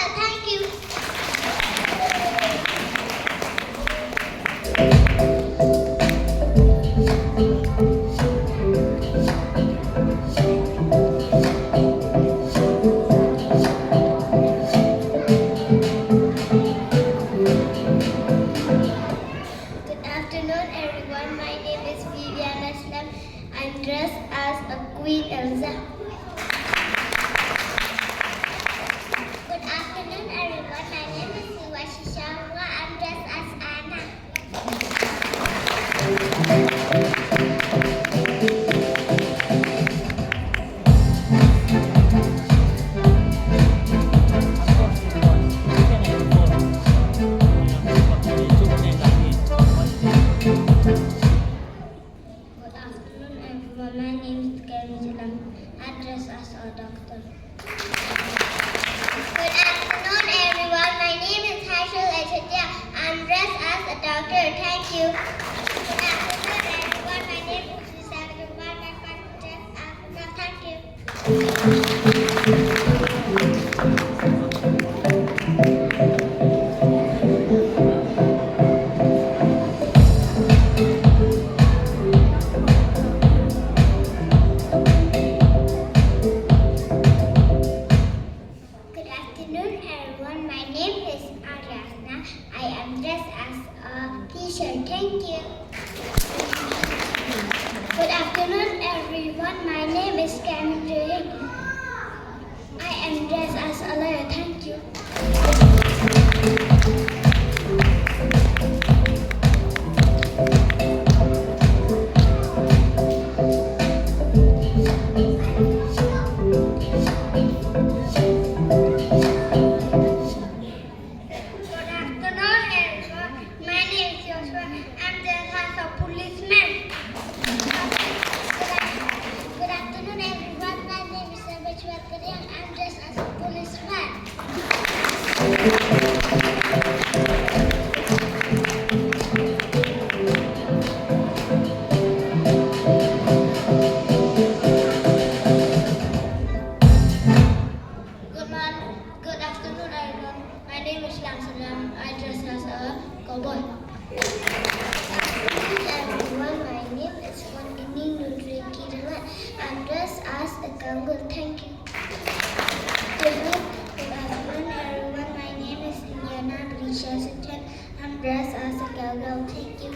Thank you. Good afternoon, everyone. My name is Viviana Slam. I'm dressed as a Queen Elsa. Good afternoon, everyone. My name is shisha. I'm dressed as Anna. Good afternoon, everyone. My name is Karen Jilam. I'm dressed as a doctor. Good afternoon, everyone. My name is itynnad. I'm dressed as a doctor. Thank you. Good afternoon, everyone. My name is shisha. I'm dressed as a nurse. Thank you. Good afternoon, everyone. My name is Ariana. I am dressed as a teacher. Thank you. Good afternoon, everyone. My name is Cameron. I am dressed as a lawyer. Thank you. Good afternoon, everyone. My name is Joshua. I'm dressed as a policeman. Good afternoon, everyone. My name is Sabachwatarian. I'm dressed as a policeman. Good afternoon, everyone. My name is Lamsalam. I dress as a cowboy. Good afternoon, everyone. My name is Khun. I'm dressed as a kangaroo. Thank you. Good afternoon, everyone. My name is niwankahadia. I'm dressed as a cowgirl. Thank you.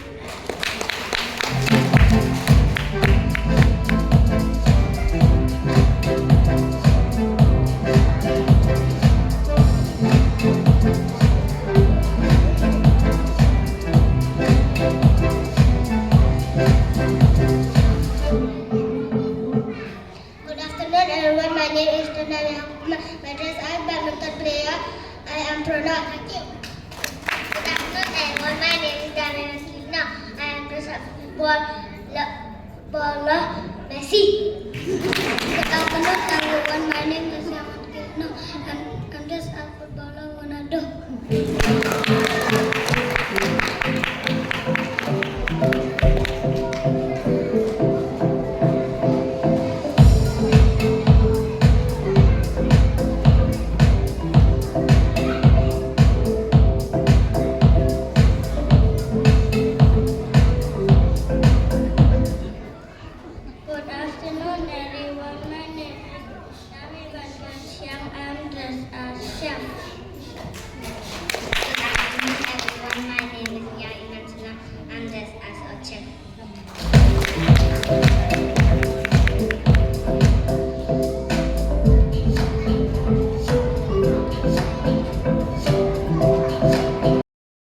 Good afternoon, everyone. My name is itynnad. My dress as badminton player. I am proud. Thank you. Good afternoon, everyone. My name is Daniel. I am dressed as baller Messi. Good afternoon, everyone. My name is Yaman. I'm dressed as footballer Ronaldo. Good afternoon, everyone. My name is Niwankahadia. I'm dressed as chef.